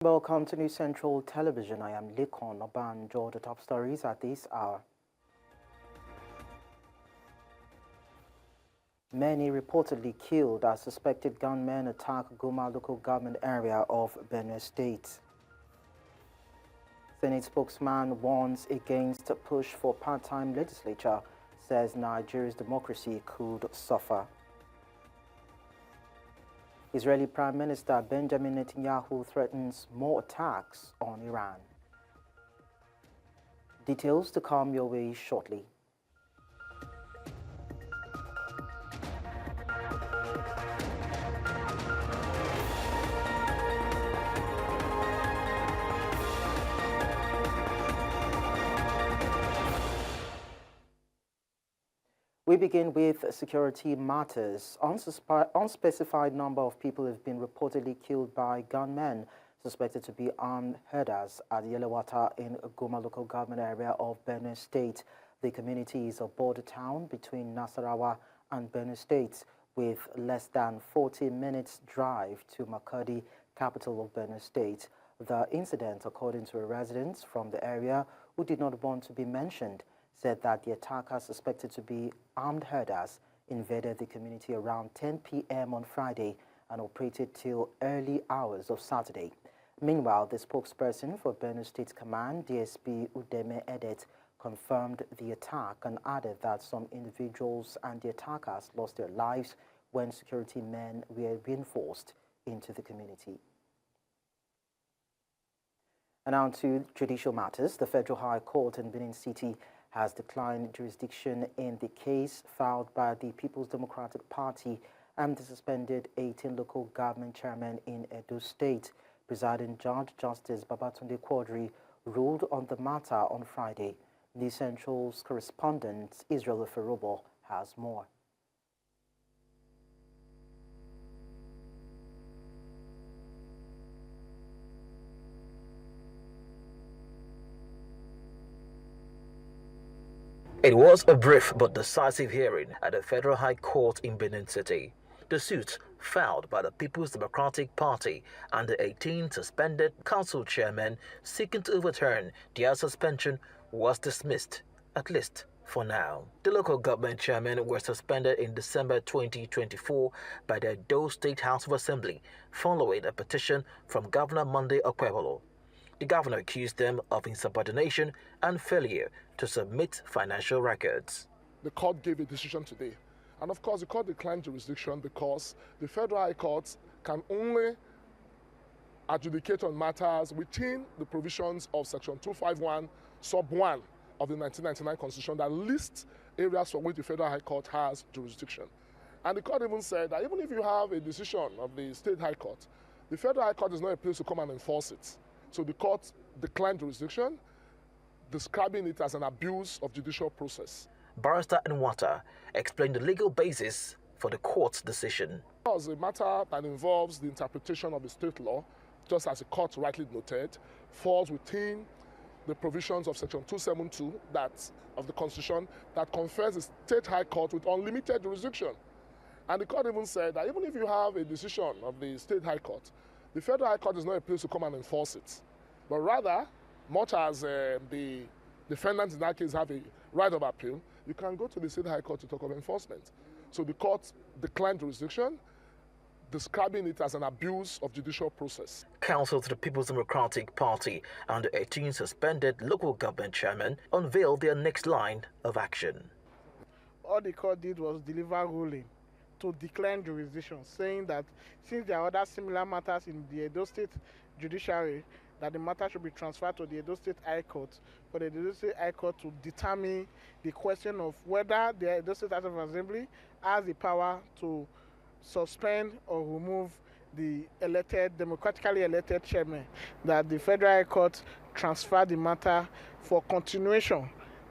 Welcome to New Central Television. I am Likon Obanjo. The top stories at this hour. Many reportedly killed as suspected gunmen attack Guma Local Government Area of Benue State. Senate spokesman warns against push for part-time legislature, says Nigeria's democracy could suffer. Israeli Prime Minister Benjamin Netanyahu threatens more attacks on Iran. Details to come your way shortly. We begin with security matters. Unspecified number of people have been reportedly killed by gunmen suspected to be armed herders at Yelewata in Guma Local Government Area of Benue State. The community is a border town between Nasarawa and Benue State, with less than 40 minutes drive to Makurdi, capital of Benue State. The incident, according to a resident from the area who did not want to be mentioned, said that the attackers, suspected to be armed herders, invaded the community around 10 p.m. on Friday and operated till early hours of Saturday. Meanwhile, the spokesperson for Benue State Command, DSP Udeme Edet, confirmed the attack and added that some individuals and the attackers lost their lives when security men were reinforced into the community. And now to judicial matters. The Federal High Court in Benue City has declined jurisdiction in the case filed by the People's Democratic Party and the suspended 18 local government chairmen in Edo State. Presiding Judge Justice Babatunde Quadri ruled on the matter on Friday. The Central's correspondent, Eferobor, has more. It was a brief but decisive hearing at the Federal High Court in Benue City. The suit filed by the People's Democratic Party and the 18 suspended council chairmen seeking to overturn their suspension was dismissed, at least for now. The local government chairmen were suspended in December 2024 by the Edo State House of Assembly following a petition from Governor Monday Okpebholo. The governor accused them of insubordination and failure to submit financial records. The court gave a decision today. And of course, the court declined jurisdiction because the Federal High Court can only adjudicate on matters within the provisions of Section 251, Sub 1 of the 1999 Constitution that lists areas for which the Federal High Court has jurisdiction. And the court even said that even if you have a decision of the State High Court, the Federal High Court is not a place to come and enforce it. So the court declined jurisdiction, describing it as an abuse of judicial process. Barrister Yelewata explained the legal basis for the court's decision. It was a matter that involves the interpretation of the state law, just as the court rightly noted, falls within the provisions of Section 272 of the Constitution that confers the State High Court with unlimited jurisdiction. And the court even said that even if you have a decision of the State High Court, the Federal High Court is not a place to come and enforce it. But rather, much as the defendants in that case have a right of appeal, you can go to the State High Court to talk of enforcement. So the court declined jurisdiction, describing it as an abuse of judicial process. Counsel to the People's Democratic Party and the 18 suspended local government chairmen unveiled their next line of action. All the court did was deliver ruling to decline jurisdiction, saying that since there are other similar matters in the Edo State judiciary, that the matter should be transferred to the Edo State High Court, for the Edo State High Court to determine the question of whether the Edo State House of Assembly has the power to suspend or remove the democratically elected chairman, that the Federal High Court transfer the matter for continuation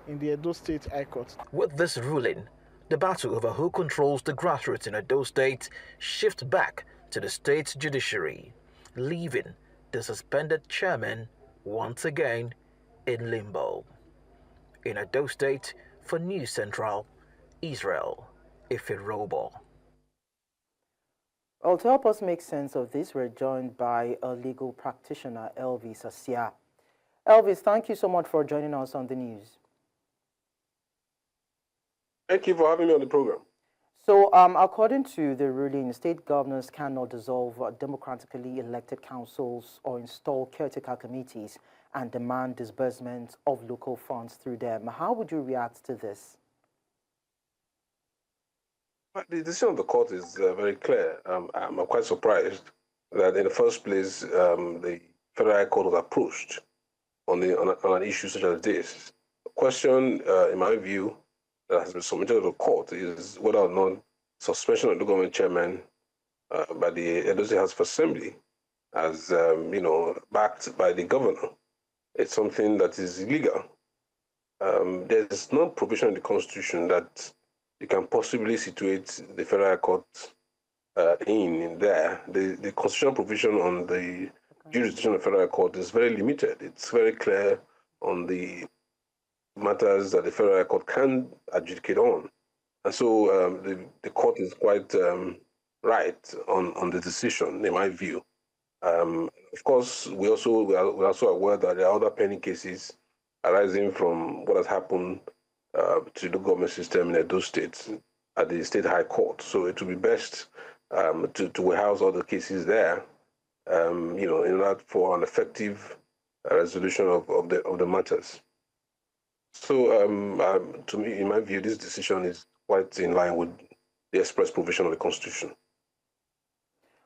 in the Edo State High Court. With this ruling, the battle over who controls the grassroots in Edo State shifts back to the state's judiciary, leaving the suspended chairman once again in limbo. In Edo State, for News Central, Israel Eferobor. Well, to help us make sense of this, we're joined by a legal practitioner, Elvis Asia. Elvis, thank you so much for joining us on the news. Thank you for having me on the program. So, according to the ruling, state governors cannot dissolve democratically elected councils or install caretaker committees and demand disbursement of local funds through them. How would you react to this? The decision of the court is very clear. I'm quite surprised that in the first place, the Federal High Court was approached on an issue such as this. The question, in my view, that has been submitted to the court is whether or not suspension of the government chairman by the Edo State House of Assembly, as backed by the governor, it's something that is illegal. There's no provision in the Constitution that you can possibly situate the Federal High Court in there. The constitutional provision on the jurisdiction of the Federal High Court is very limited. It's very clear on the matters that the Federal High Court can adjudicate on. And so the court is quite right on the decision, in my view. Of course, we're also aware that there are other pending cases arising from what has happened to the government system in Edo State at the State High Court. So it would be best to warehouse all the cases there, in order for an effective resolution of the matters. So, to me, in my view, this decision is quite in line with the express provision of the Constitution.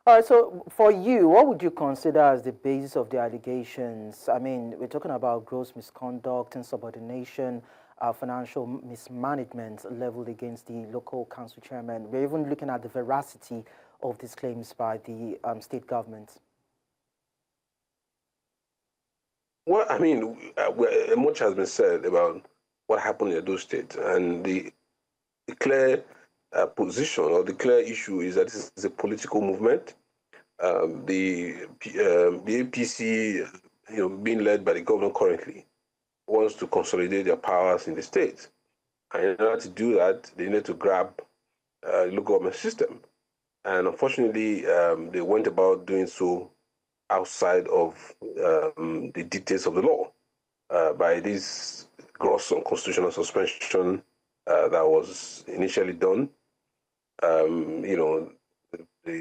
All right, so for you, what would you consider as the basis of the allegations? I mean, we're talking about gross misconduct, insubordination, financial mismanagement leveled against the local council chairman. We're even looking at the veracity of these claims by the state government. Well, I mean, much has been said about what happened in Edo State, and the clear position or the clear issue is that this is a political movement. The APC, being led by the governor currently, wants to consolidate their powers in the state, and in order to do that, they need to grab the local government system, and unfortunately, they went about doing so outside of the dictates of the law by this gross unconstitutional suspension that was initially done. The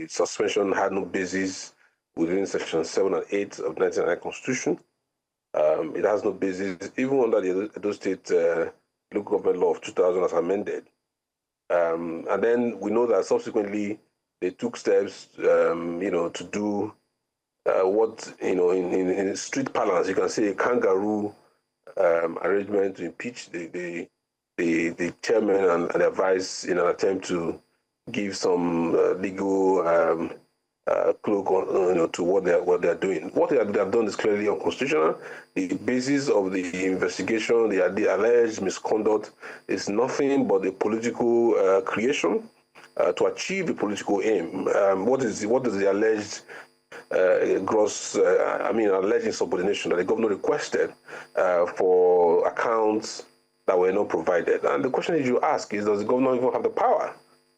suspension had no basis within Section 7 and 8 of the 1999 Constitution. It has no basis even under the Edo State Local Government Law of 2000 as amended. And then we know that subsequently they took steps, to do what, in street parlance, you can say a kangaroo arrangement to impeach the chairman and the vice in an attempt to give some legal cloak on, to what they're doing. What they have done is clearly unconstitutional. The basis of the investigation, the alleged misconduct, is nothing but a political creation to achieve a political aim. What is the alleged alleged insubordination that the governor requested for accounts that were not provided? And the question that you ask is, does the governor even have the power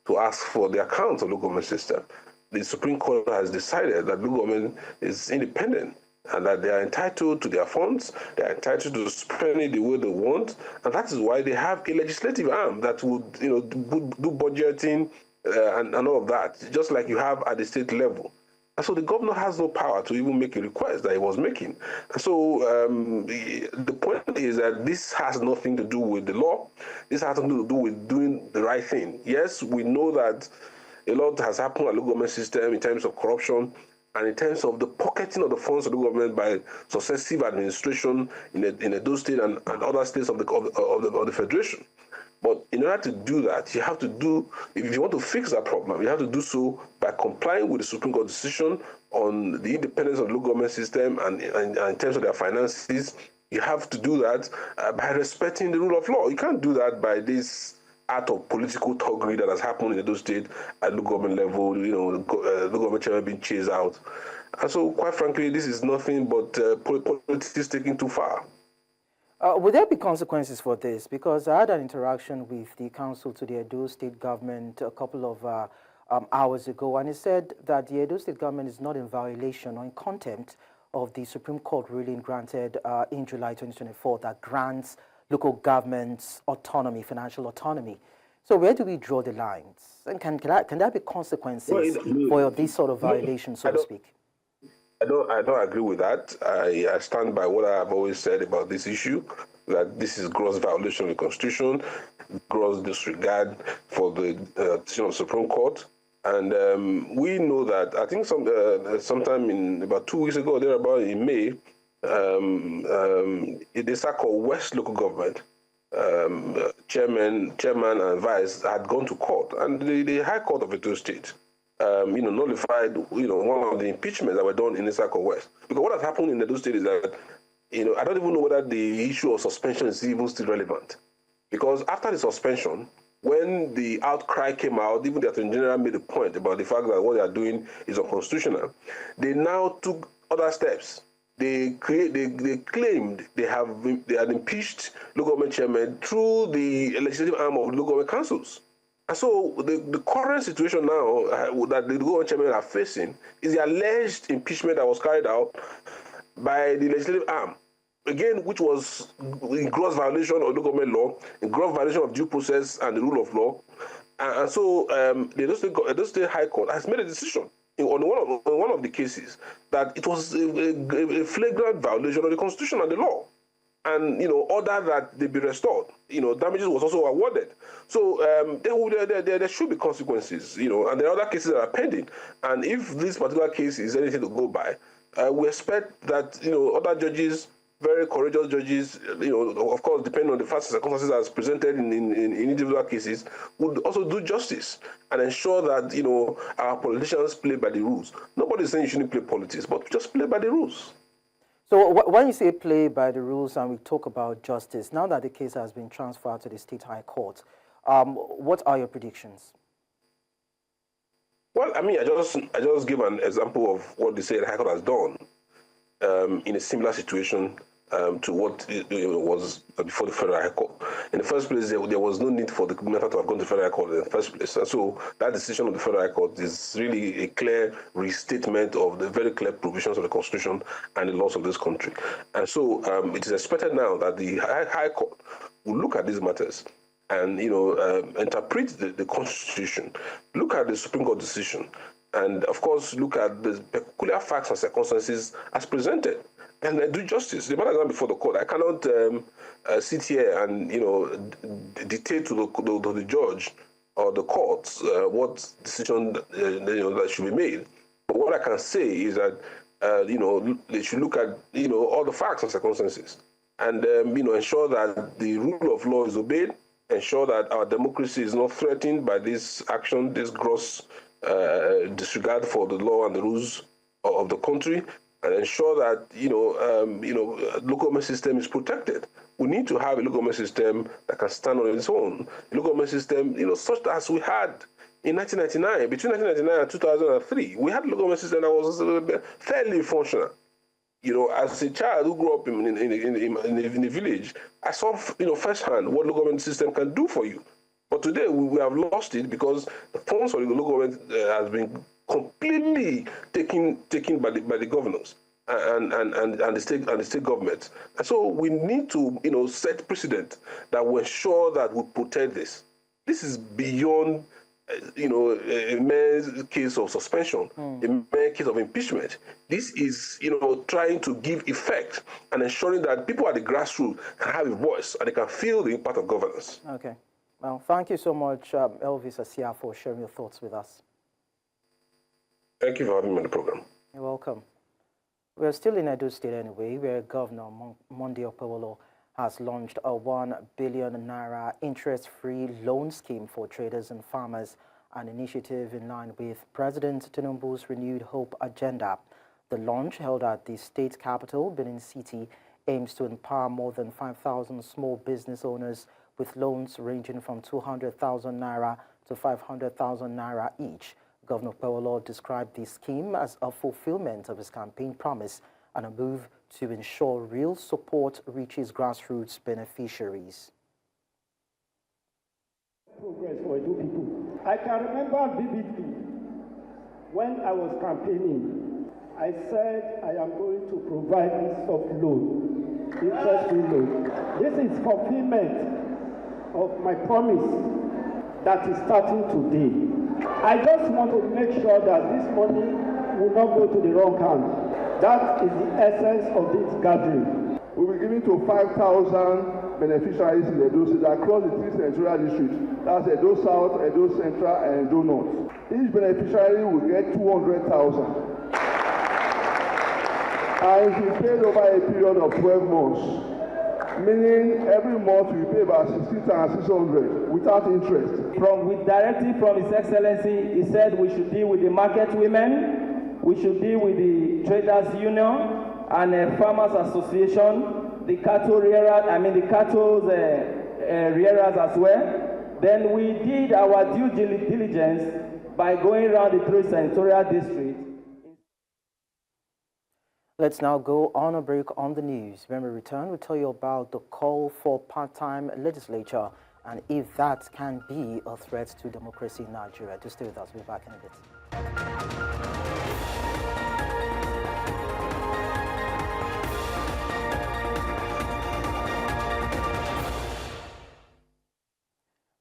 to ask for the accounts of the local government system? The Supreme Court has decided that local government is independent and that they are entitled to their funds, they are entitled to spend it the way they want, and that is why they have a legislative arm that would, do budgeting and all of that, just like you have at the state level. And so the governor has no power to even make a request that he was making. And so the point is that this has nothing to do with the law. This has nothing to do with doing the right thing. Yes, we know that a lot has happened at the government system in terms of corruption and in terms of the pocketing of the funds of the government by successive administration in Edo State and other states of the federation. But in order to do that, you have to if you want to fix that problem, you have to do so by complying with the Supreme Court decision on the independence of the local government system and in terms of their finances. You have to do that by respecting the rule of law. You can't do that by this act of political thuggery that has happened in Edo State at the government level, the government chairman being chased out. And so, quite frankly, this is nothing but politics taking too far. Would there be consequences for this? Because I had an interaction with the council to the Edo State government a couple of hours ago, and he said that the Edo State government is not in violation or in contempt of the Supreme Court ruling granted in July 2024 that grants local governments autonomy, financial autonomy. So where do we draw the lines? And can there be consequences for this sort of violation, so to speak? I don't agree with that. I stand by what I've always said about this issue, that this is gross violation of the Constitution, gross disregard for the decision of the Supreme Court. And we know that, I think sometime in about 2 weeks ago, thereabout in May, the so-called West Local Government, chairman and vice had gone to court, and the High Court of Edo State, nullified, one of the impeachments that were done in the so-called West. Because what has happened in Edo State is that, I don't even know whether the issue of suspension is even still relevant. Because after the suspension, when the outcry came out, even the Attorney General made a point about the fact that what they are doing is unconstitutional. They now took other steps. They claimed they had impeached local government chairmen through the legislative arm of local government councils. And so the current situation now that the local government chairmen are facing is the alleged impeachment that was carried out by the legislative arm, again, which was in gross violation of local government law, in gross violation of due process and the rule of law. And so the Edo State High Court has made a decision on one of the cases that it was a flagrant violation of the Constitution and the law, and order that they be restored. Damages was also awarded. So there should be consequences. And there are other cases that are pending. And if this particular case is anything to go by, we expect that other judges, very courageous judges, of course, depending on the facts and circumstances as presented in individual cases, would also do justice and ensure that, our politicians play by the rules. Nobody is saying you shouldn't play politics, but just play by the rules. So when you say play by the rules and we talk about justice, now that the case has been transferred to the State High Court, what are your predictions? Well, I mean, I just give an example of what the State High Court has done in a similar situation to what was before the Federal High Court. In the first place, there was no need for the matter to have gone to the Federal High Court in the first place. And so that decision of the Federal High Court is really a clear restatement of the very clear provisions of the Constitution and the laws of this country. And so it is expected now that the High Court will look at these matters and, interpret the Constitution, look at the Supreme Court decision, and, of course, look at the peculiar facts and circumstances as presented, and do justice. The matter is not before the court. I cannot sit here and, dictate to the judge or the courts what decision that should be made. But what I can say is that, they should look at, all the facts and circumstances, and, ensure that the rule of law is obeyed, ensure that our democracy is not threatened by this action, this gross disregard for the law and the rules of the country, and ensure that local government system is protected. We need to have a local government system that can stand on its own. A local government system, such as we had in 1999. Between 1999 and 2003, we had a local government system that was fairly functional. As a child who grew up in a village, I saw firsthand what local government system can do for you. But today we have lost it because the funds for the local government has been completely taken by the governors and the state government. And so we need to set precedent that will ensure that we protect this. This is beyond a mere case of suspension, a mere case of impeachment. This is trying to give effect and ensuring that people at the grassroots can have a voice and they can feel the impact of governance. Okay. Well, thank you so much, Elvis Asia, for sharing your thoughts with us. Thank you for having me on the program. You're welcome. We're still in Edo State anyway, where Governor Monday Okpebholo has launched a 1 billion naira interest-free loan scheme for traders and farmers, an initiative in line with President Tinubu's renewed hope agenda. The launch, held at the state capital, Benue City, aims to empower more than 5,000 small business owners with loans ranging from 200,000 naira to 500,000 naira each. Governor Okpebholo described the scheme as a fulfillment of his campaign promise and a move to ensure real support reaches grassroots beneficiaries. Progress for Edo people. I can remember vividly When I was campaigning, I said I am going to provide this soft loan, interest-free loan. This is fulfillment of my promise that is starting today. I just want to make sure that this money will not go to the wrong hand. That is the essence of this gathering. We'll be giving to 5,000 beneficiaries in Edo State across the 3 senatorial districts. That's Edo South, Edo Central, and Edo North. Each beneficiary will get 200,000. And it will be paid over a period of 12 months. Meaning every month we pay about 16,600 without interest. With directive from His Excellency, he said we should deal with the market women, we should deal with the traders union and farmers association, the cattle rearers, the cattle rearers as well. Then we did our due diligence by going around the 3 senatorial districts. Let's now go on a break on the news. When we return, we'll tell you about the call for part-time legislature and if that can be a threat to democracy in Nigeria. Just stay with us. We'll be back in a bit.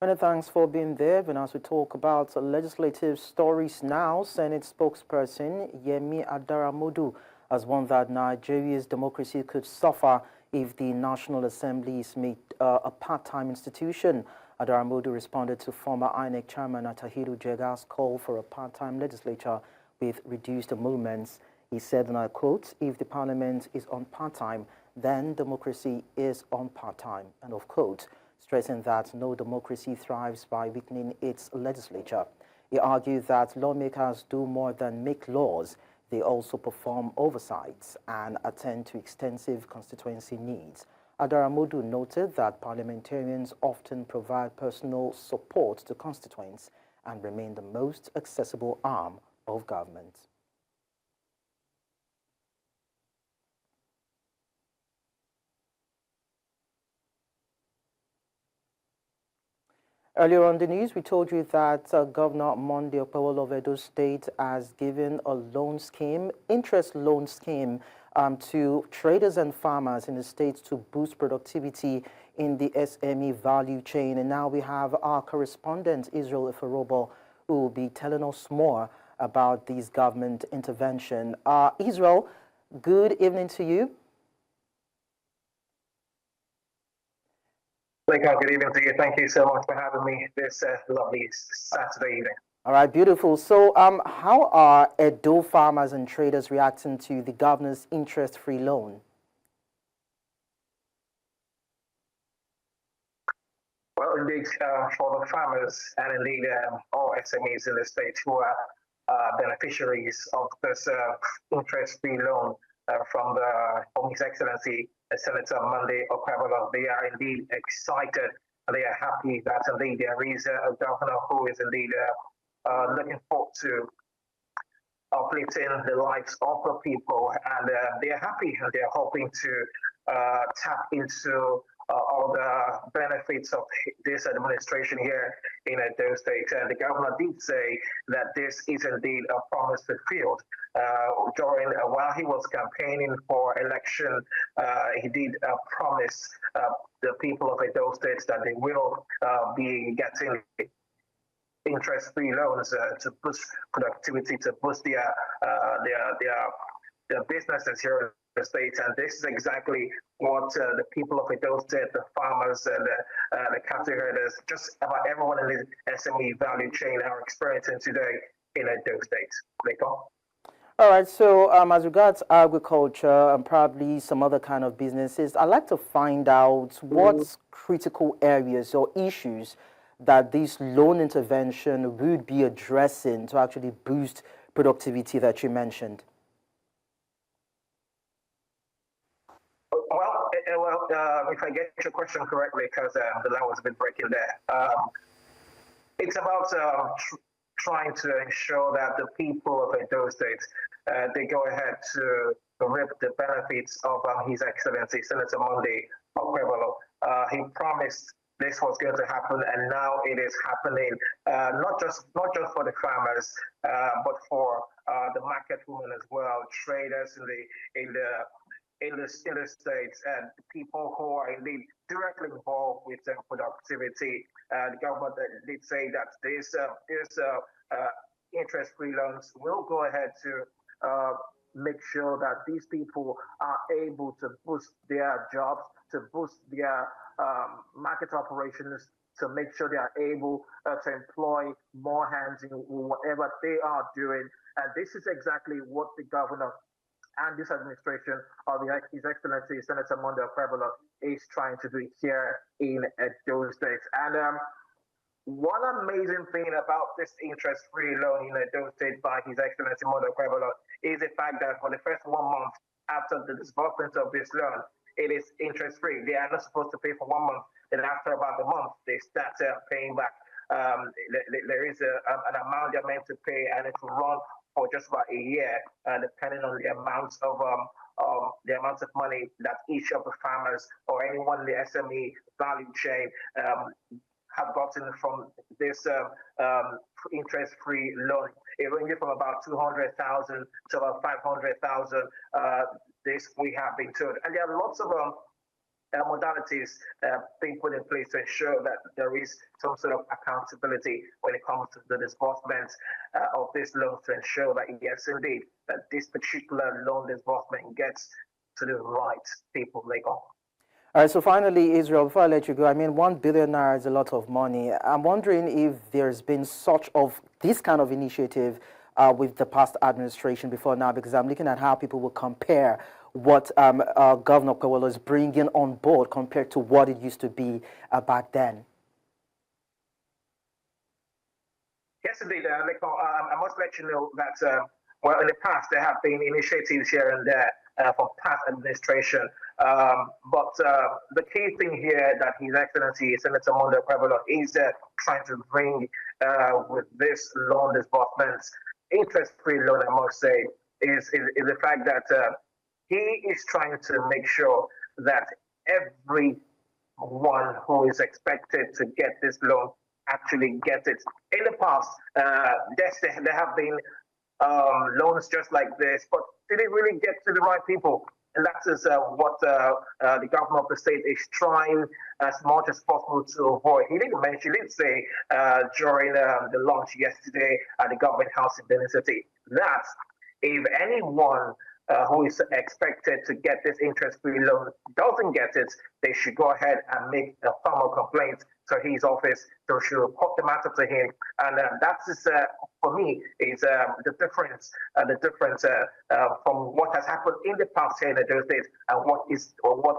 Many thanks for being there. And as we talk about legislative stories now, Senate spokesperson Yemi Adaramodu has warned that Nigeria's democracy could suffer if the National Assembly is made a part-time institution. Adaramodu responded to former INEC chairman Atahiru Jega's call for a part-time legislature with reduced emoluments. He said, and I quote, "If the parliament is on part-time, then democracy is on part-time," and of quote, stressing that no democracy thrives by weakening its legislature. He argued that lawmakers do more than make laws. They also perform oversights and attend to extensive constituency needs. Adaramodu noted that parliamentarians often provide personal support to constituents and remain the most accessible arm of government. Earlier on the news, we told you that Governor Monday Okpebholo of Edo State has given a loan scheme, interest loan scheme, to traders and farmers in the state to boost productivity in the SME value chain. And now we have our correspondent, Eferobor, who will be telling us more about this government intervention. Israel, good evening to you. Good evening to you. Thank you so much for having me this lovely Saturday evening. All right, beautiful. So how are Edo farmers and traders reacting to the governor's interest-free loan? Well, indeed, for the farmers and indeed all SMEs in the state who are beneficiaries of this interest-free loan from His Excellency Senator Monday Okpebholo, they are indeed excited and they are happy that indeed there is a governor who is indeed looking forward to uplifting the lives of the people, and they are happy and they are hoping to tap into all the benefits of this administration here in Edo State. And the governor did say that this is indeed a promise fulfilled. While he was campaigning for election, he did promise the people of Edo State that they will be getting interest-free loans to boost productivity, to boost their businesses here in the state. And this is exactly what the people of Edo State, the farmers and the cattle herders, just about everyone in the SME value chain are experiencing today in Edo State. Nico? All right, so as regards agriculture and probably some other kind of businesses, I'd like to find out what critical areas or issues that this loan intervention would be addressing to actually boost productivity that you mentioned. Well, if I get your question correctly, because the line was a bit breaking there, it's about trying to ensure that the people of Edo State, they go ahead to reap the benefits of His Excellency Senator Monday Okpebholo. He promised this was going to happen, and now it is happening. Not just for the farmers, but for the market women as well, traders in the states, and people who are indeed directly involved with productivity. The government did say that this interest-free loans will go ahead to make sure that these people are able to boost their jobs, to boost their market operations, to make sure they are able to employ more hands in whatever they are doing. And this is exactly what the governor and this administration of His Excellency Senator Okpebholo is trying to do here in Edo State. And one amazing thing about this interest-free loan in Edo State by His Excellency Okpebholo is the fact that for the first 1 month after the disbursement of this loan, it is interest-free. They are not supposed to pay for 1 month. Then after about a month, they start paying back. There is an amount they're meant to pay, and it will run for just about a year, depending on the amount of money that each of the farmers or anyone in the SME value chain have gotten from this interest-free loan. It ranges from about 200,000 to about 500,000. This we have been told, and there are lots of modalities being put in place to ensure that there is some sort of accountability when it comes to the disbursement of this loan, to ensure that yes, indeed, that this particular loan disbursement gets to the right people. All right, so finally, Israel, before I let you go, I mean, 1 billion naira is a lot of money. I'm wondering if there's been this kind of initiative with the past administration before now, because I'm looking at how people will compare what Governor Okpebholo is bringing on board compared to what it used to be back then. Yes, indeed. I must let you know that, well, in the past, there have been initiatives here and there from past administration. But the key thing here that His Excellency Senator Okpebholo is trying to bring with this loan disbursements, interest-free loan, I must say, is the fact that he is trying to make sure that everyone who is expected to get this loan actually gets it. In the past, there have been loans just like this, but did it really get to the right people? And that is what the governor of the state is trying as much as possible to avoid. He didn't say during the launch yesterday at the government house in Benue State that if anyone who is expected to get this interest-free loan doesn't get it, they should go ahead and make a formal complaint to his office. So should report the matter to him. And that is, for me, is the difference from what has happened in the past here in Edo State and what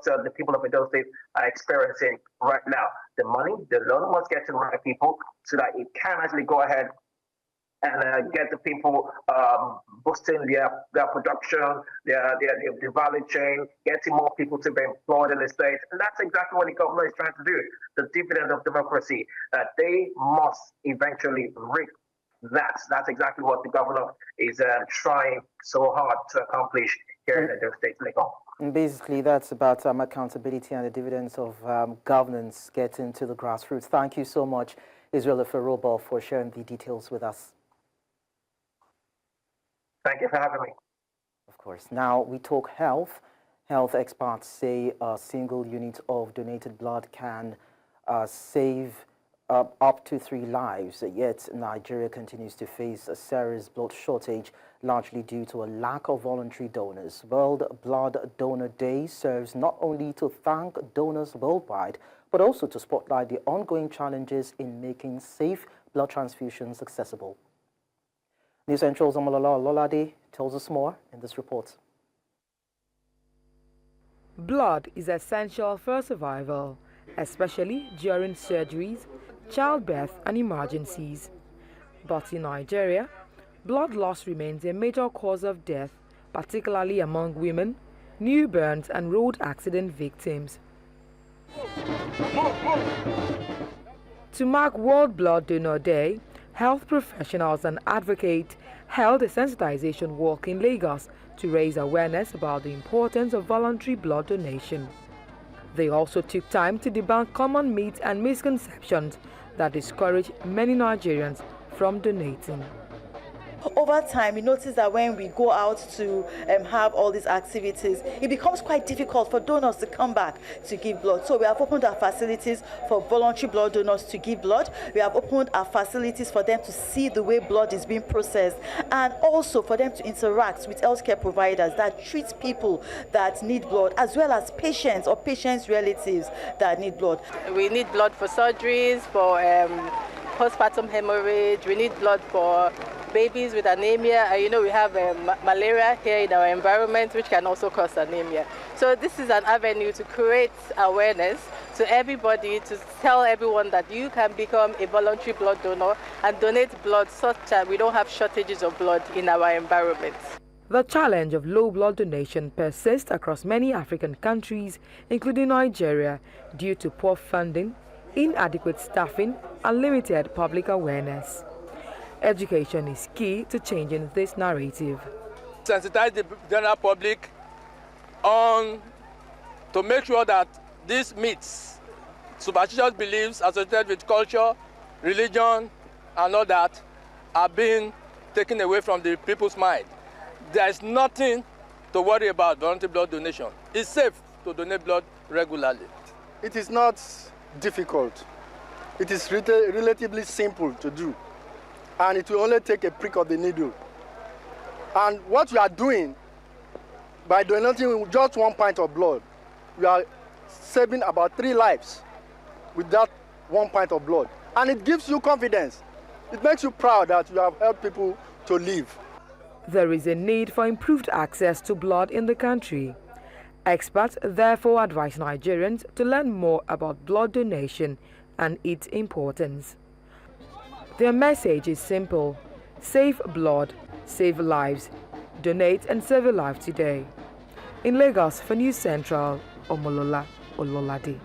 the people of Edo State are experiencing right now. The money, the loan must get to the right people so that it can actually go ahead and get the people boosting their production, their value chain, getting more people to be employed in the state. And that's exactly what the government is trying to do. The dividend of democracy, they must eventually reap that. That's exactly what the governor is trying so hard to accomplish here in Edo State. And basically, that's about accountability and the dividends of governance getting to the grassroots. Thank you so much, Israel Eferobor, for sharing the details with us. Thank you for having me. Of course. Now we talk health. Health experts say a single unit of donated blood can save up to 3 lives. Yet Nigeria continues to face a serious blood shortage, largely due to a lack of voluntary donors. World Blood Donor Day serves not only to thank donors worldwide, but also to spotlight the ongoing challenges in making safe blood transfusions accessible. News Central's Omolola Ololade tells us more in this report. Blood is essential for survival, especially during surgeries, childbirth and emergencies. But in Nigeria, blood loss remains a major cause of death, particularly among women, newborns and road accident victims. To mark World Blood Donor Day, health professionals and advocates held a sensitization walk in Lagos to raise awareness about the importance of voluntary blood donation. They also took time to debunk common myths and misconceptions that discourage many Nigerians from donating. Over time, we notice that when we go out to have all these activities, it becomes quite difficult for donors to come back to give blood. So we have opened our facilities for voluntary blood donors to give blood. We have opened our facilities for them to see the way blood is being processed, and also for them to interact with healthcare providers that treat people that need blood, as well as patients or patients' relatives that need blood. We need blood for surgeries, for postpartum hemorrhage. We need blood for babies with anemia. We have malaria here in our environment, which can also cause anemia. So this is an avenue to create awareness to everybody, to tell everyone that you can become a voluntary blood donor and donate blood such that we don't have shortages of blood in our environment. The challenge of low blood donation persists across many African countries, including Nigeria, due to poor funding, inadequate staffing, and limited public awareness. Education is key to changing this narrative. Sensitize the general public on to make sure that these myths, superstitious beliefs associated with culture, religion, and all that are being taken away from the people's mind. There is nothing to worry about voluntary blood donation. It's safe to donate blood regularly. It is not difficult. It is relatively simple to do, and it will only take a prick of the needle. And what you are doing by donating just 1 pint of blood, you are saving about 3 lives with that 1 pint of blood. And it gives you confidence. It makes you proud that you have helped people to live. There is a need for improved access to blood in the country. Experts therefore advise Nigerians to learn more about blood donation and its importance. Their message is simple: save blood, save lives. Donate and save a life today. In Lagos, for News Central, Omolola Ololade.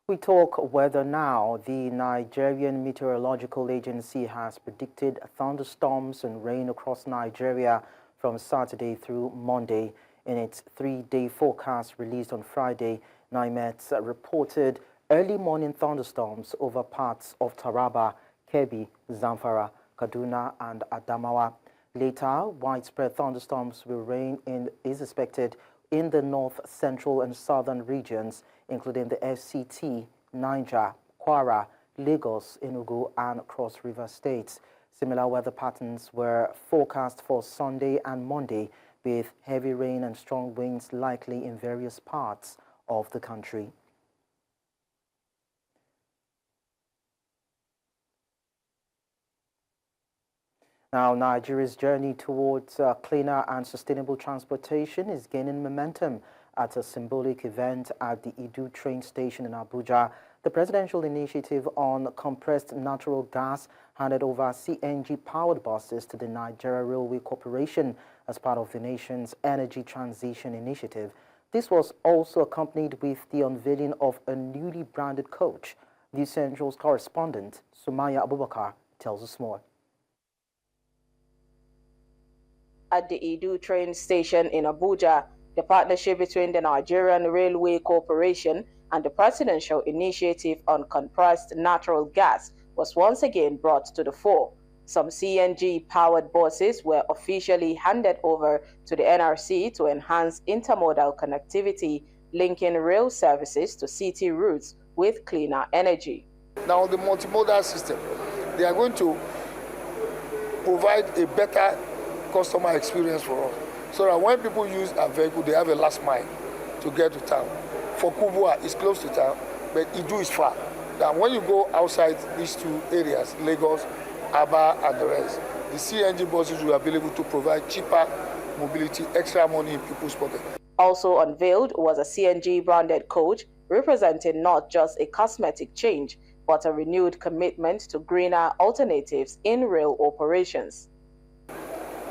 We talk weather now. The Nigerian Meteorological Agency has predicted thunderstorms and rain across Nigeria from Saturday through Monday. In its 3-day forecast released on Friday, NIMET reported early morning thunderstorms over parts of Taraba, Kebbi, Zamfara, Kaduna, and Adamawa. Later, widespread thunderstorms will rain is expected in the north, central, and southern regions, including the FCT, Niger, Kwara, Lagos, Enugu, and Cross River states. Similar weather patterns were forecast for Sunday and Monday, with heavy rain and strong winds likely in various parts of the country. Now, Nigeria's journey towards cleaner and sustainable transportation is gaining momentum. At a symbolic event at the Edo train station in Abuja, the presidential initiative on compressed natural gas handed over CNG-powered buses to the Nigeria Railway Corporation as part of the nation's energy transition initiative. This was also accompanied with the unveiling of a newly branded coach. The Central's correspondent, Sumaya Abubakar, tells us more. At the Edo train station in Abuja, the partnership between the Nigerian Railway Corporation and the Presidential Initiative on Compressed Natural Gas was once again brought to the fore. Some CNG-powered buses were officially handed over to the NRC to enhance intermodal connectivity, linking rail services to city routes with cleaner energy. Now, the multimodal system, they are going to provide a better customer experience for us, so that when people use a vehicle, they have a last mile to get to town. For Kubwa, it's close to town, but Idu is far. Now, when you go outside these two areas, Lagos, Aba, and the rest, the CNG buses will be able to provide cheaper mobility, extra money in people's pocket. Also unveiled was a CNG-branded coach representing not just a cosmetic change, but a renewed commitment to greener alternatives in rail operations.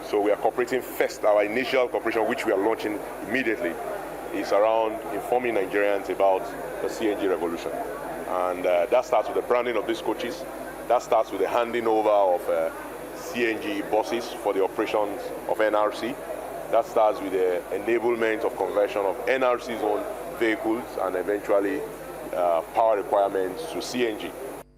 So we are cooperating first. Our initial cooperation, which we are launching immediately, is around informing Nigerians about the CNG revolution. And that starts with the branding of these coaches. That starts with the handing over of CNG buses for the operations of NRC. That starts with the enablement of conversion of NRC's own vehicles and eventually power requirements to CNG.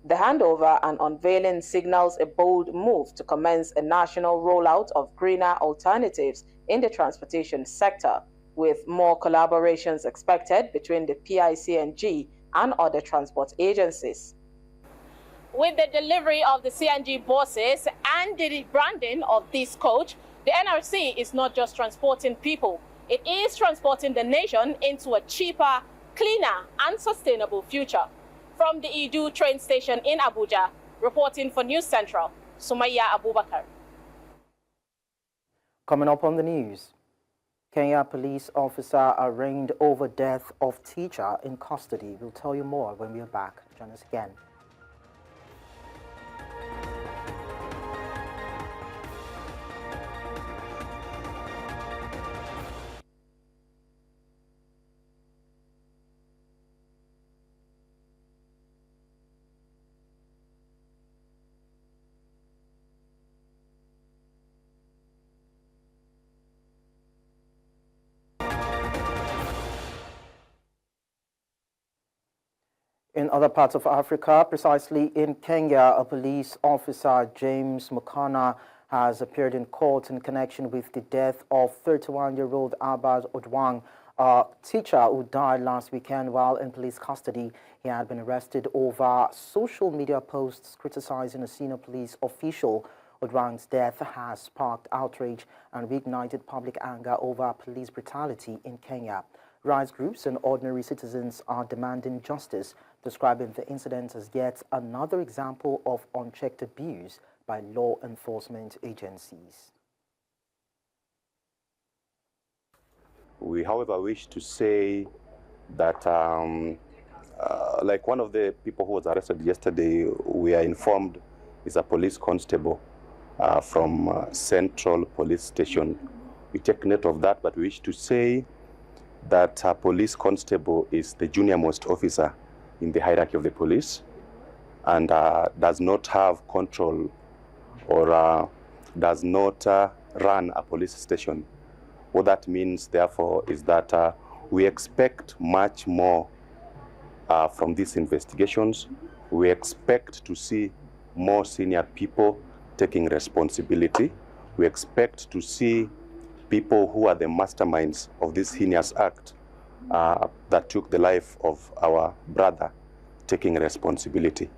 The handover and unveiling signals a bold move to commence a national rollout of greener alternatives in the transportation sector, with more collaborations expected between the PICNG and other transport agencies. With the delivery of the CNG buses and the rebranding of this coach, the NRC is not just transporting people, it is transporting the nation into a cheaper, cleaner and sustainable future. From the Edo train station in Abuja, reporting for News Central, Sumaya Abubakar. Coming up on the news, Kenya police officer arraigned over death of teacher in custody. We'll tell you more when we are back. Join us again. In other parts of Africa, precisely in Kenya, a police officer, James Mukana, has appeared in court in connection with the death of 31-year-old Albert Odwang, a teacher who died last weekend while in police custody. He had been arrested over social media posts criticizing a senior police official. Odwang's death has sparked outrage and reignited public anger over police brutality in Kenya. Rights groups and ordinary citizens are demanding justice, describing the incident as yet another example of unchecked abuse by law enforcement agencies. We, however, wish to say that, like one of the people who was arrested yesterday, we are informed is a police constable from Central Police Station. We take note of that, but we wish to say that a police constable is the junior-most officer in the hierarchy of the police and does not have control or does not run a police station. What that means, therefore, is that we expect much more from these investigations. We expect to see more senior people taking responsibility. We expect to see people who are the masterminds of this heinous act that took the life of our brother taking responsibility.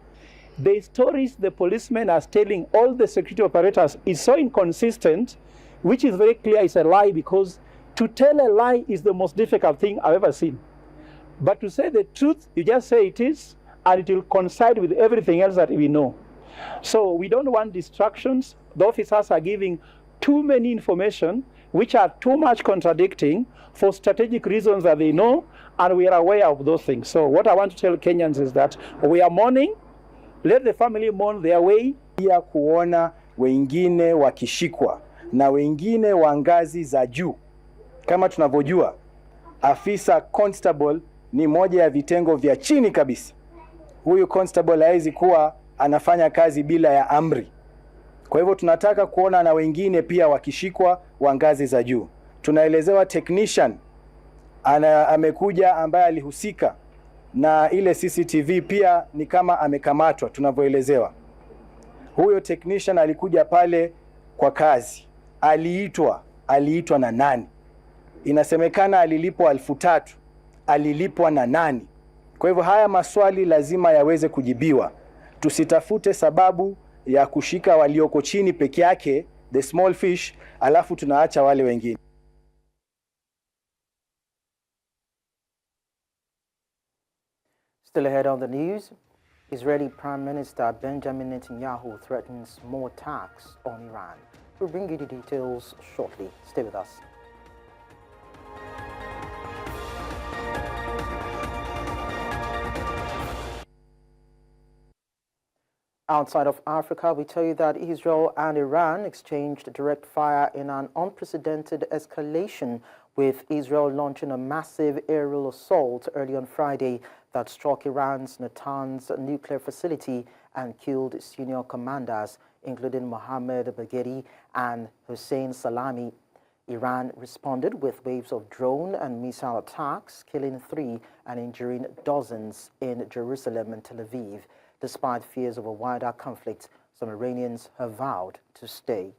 The stories the policemen are telling all the security operators is so inconsistent, which is very clear is a lie, because to tell a lie is the most difficult thing I've ever seen. But to say the truth, you just say it is, and it will coincide with everything else that we know. So we don't want distractions. The officers are giving too many information, which are too much contradicting for strategic reasons that they know, and we are aware of those things. So what I want to tell Kenyans is that we are mourning. Let the family mourn their way. Pia kuona wengine wakishikwa na wengine wa ngazi za juu. Kama tunavyojua, afisa constable ni moja ya vitengo vya chini kabisa. Huyu constable hawezi kuwa anafanya kazi bila ya amri. Kwa hivyo tunataka kuona na wengine pia wakishikwa wa ngazi za juu. Tunaelezewa technician amekuja ambaye alihusika na ile CCTV pia ni kama amekamatwa tunavyoelezewa. Huyo technician alikuja pale kwa kazi. Aliitwa na nani? Inasemekana alilipwa 3,000. Alilipwa na nani? Kwa hivyo haya maswali lazima yaweze kujibiwa. Tusitafute sababu ya kushika walioko chini peke yake, the small fish, alafu tunaacha wale wengine. Still ahead on the news, Israeli Prime Minister Benjamin Netanyahu threatens more attacks on Iran. We'll bring you the details shortly. Stay with us. Outside of Africa, we tell you that Israel and Iran exchanged direct fire in an unprecedented escalation, with Israel launching a massive aerial assault early on Friday that struck Iran's Natanz nuclear facility and killed senior commanders, including Mohammad Bagheri and Hussein Salami. Iran responded with waves of drone and missile attacks, killing 3 and injuring dozens in Jerusalem and Tel Aviv. Despite fears of a wider conflict, some Iranians have vowed to stay.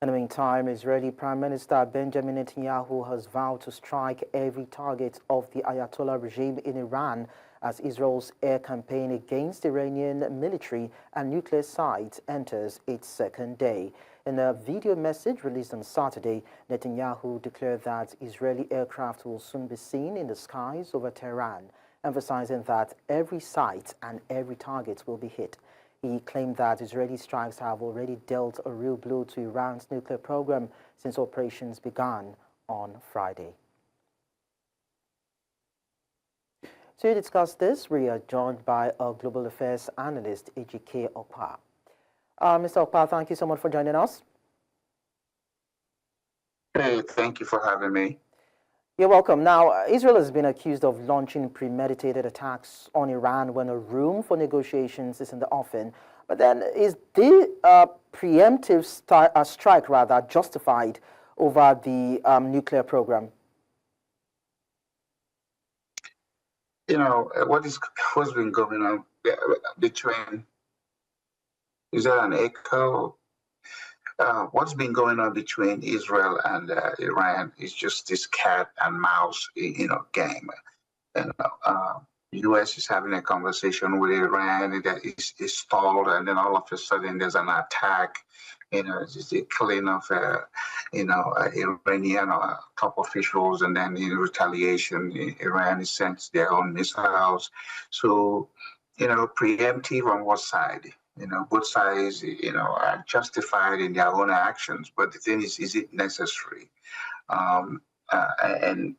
In the meantime, Israeli Prime Minister Benjamin Netanyahu has vowed to strike every target of the Ayatollah regime in Iran as Israel's air campaign against Iranian military and nuclear sites enters its second day. In a video message released on Saturday, Netanyahu declared that Israeli aircraft will soon be seen in the skies over Tehran, emphasizing that every site and every target will be hit. He claimed that Israeli strikes have already dealt a real blow to Iran's nuclear program since operations began on Friday. To discuss this, we are joined by our global affairs analyst, Ejike Okpa. Mr. Okpa, thank you so much for joining us. Hey, thank you for having me. You're welcome. Now, Israel has been accused of launching premeditated attacks on Iran when a room for negotiations is in the offing. But then, is the preemptive strike justified over the nuclear program? You know, what's been going on between, is there an echo? What's been going on between Israel and Iran is just this cat and mouse, game. U.S. is having a conversation with Iran that is stalled, and then all of a sudden there's an attack. It's the killing of, Iranian top officials, and then in retaliation, Iran is sent their own missiles. So, preemptive on what side? Both sides, are justified in their own actions. But the thing is it necessary? And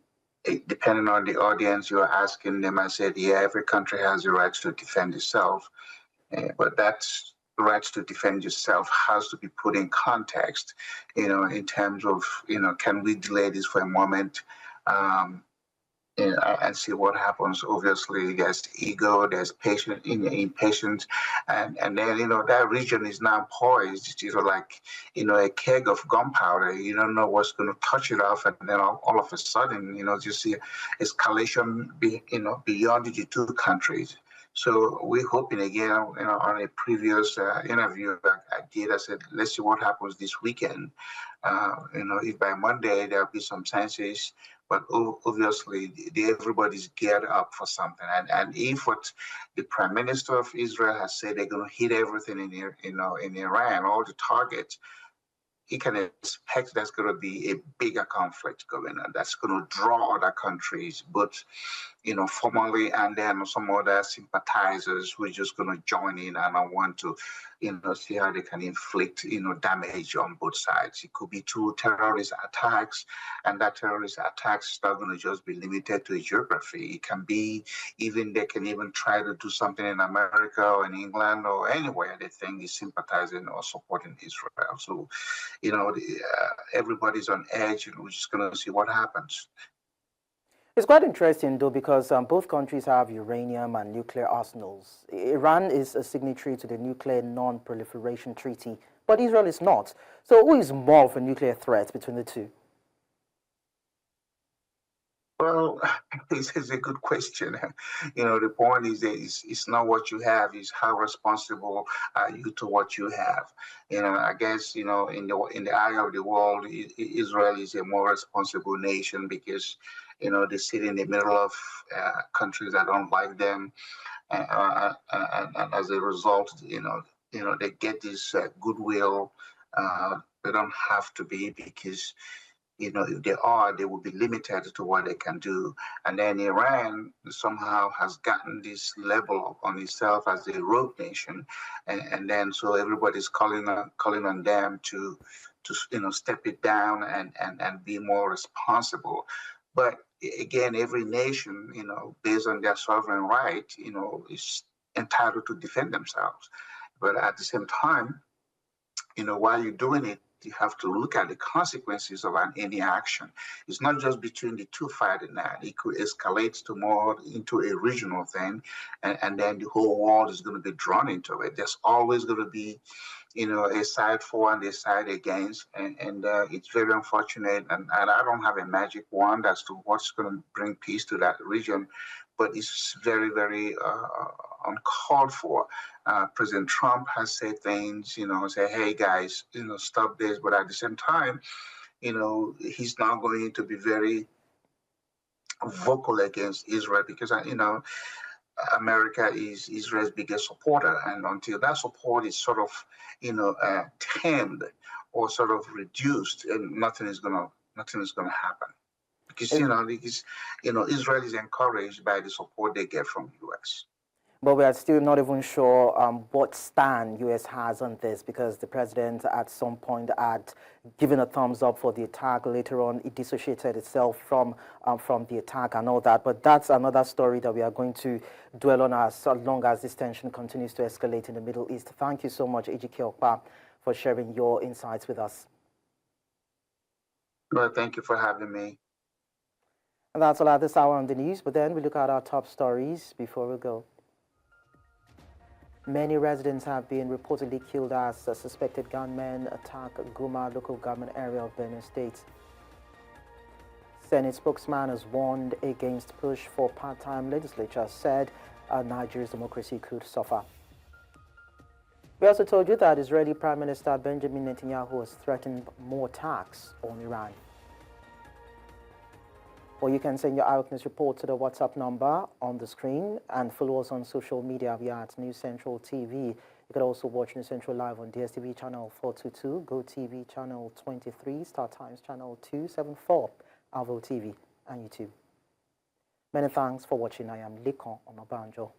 depending on the audience you're asking them, I said, yeah, every country has the right to defend itself. But that right to defend yourself has to be put in context, in terms of, can we delay this for a moment? And see what happens. Obviously, there's ego, there's impatience, and then that region is now poised. It's like a keg of gunpowder. You don't know what's going to touch it off, and then all of a sudden, you see escalation, beyond the two countries. So we're hoping again, on a previous interview I did, I said, let's see what happens this weekend. If by Monday there'll be some senses, but obviously everybody's geared up for something. And if what the Prime Minister of Israel has said, they're going to hit everything in Iran, all the targets, you can expect there's going to be a bigger conflict going on. That's going to draw other countries, but formally, and then some other sympathizers who are just going to join in and I want to, see how they can inflict, damage on both sides. It could be through terrorist attacks, and that terrorist attacks is not going to just be limited to geography. It can be they can even try to do something in America or in England or anywhere they think is sympathizing or supporting Israel. So, everybody's on edge, and we're just going to see what happens. It's quite interesting, though, because both countries have uranium and nuclear arsenals. Iran is a signatory to the Nuclear Non-Proliferation Treaty, but Israel is not. So who is more of a nuclear threat between the two? Well, it's a good question. The point is that it's not what you have, it's how responsible are you to what you have. I guess, in the eye of the world, Israel is a more responsible nation because, they sit in the middle of countries that don't like them. And as a result, they get this goodwill. They don't have to be, because if they will be limited to what they can do. And then Iran somehow has gotten this level on itself as a rogue nation, and then so everybody's calling on them to step it down and be more responsible. But again, every nation, based on their sovereign right, is entitled to defend themselves. But at the same time, while you're doing it, you have to look at the consequences of any action. It's not just between the two fighting that. It could escalate to more into a regional thing, and then the whole world is going to be drawn into it. There's always going to be, a side for and a side against, and it's very unfortunate. And I don't have a magic wand as to what's going to bring peace to that region, but it's very, very uncalled for. President Trump has said things, say, hey guys, stop this, but at the same time, he's now going to be very vocal against Israel because, America is Israel's biggest supporter, and until that support is sort of, tamed or sort of reduced, and nothing is gonna happen. Because Israel is encouraged by the support they get from the U.S. But we are still not even sure what stand U.S. has on this, because the president at some point had given a thumbs up for the attack. Later on, it dissociated itself from the attack and all that. But that's another story that we are going to dwell on as long as this tension continues to escalate in the Middle East. Thank you so much, Ejike Okpa, for sharing your insights with us. Well, thank you for having me. And that's all at this hour on the news. But then we look at our top stories before we go. Many residents have been reportedly killed as suspected gunmen attack Guma Local Government Area of Benue State. Senate spokesman has warned against push for part-time legislature, said Nigeria's democracy could suffer. We also told you that Israeli Prime Minister Benjamin Netanyahu has threatened more attacks on Iran. Or you can send your eyewitness report to the WhatsApp number on the screen and follow us on social media. We are at News Central TV. You can also watch News Central live on DSTV channel 422, Go TV channel 23, Star Times channel 274, Alvo TV, and YouTube. Many thanks for watching. I am Lekon Onabanjo.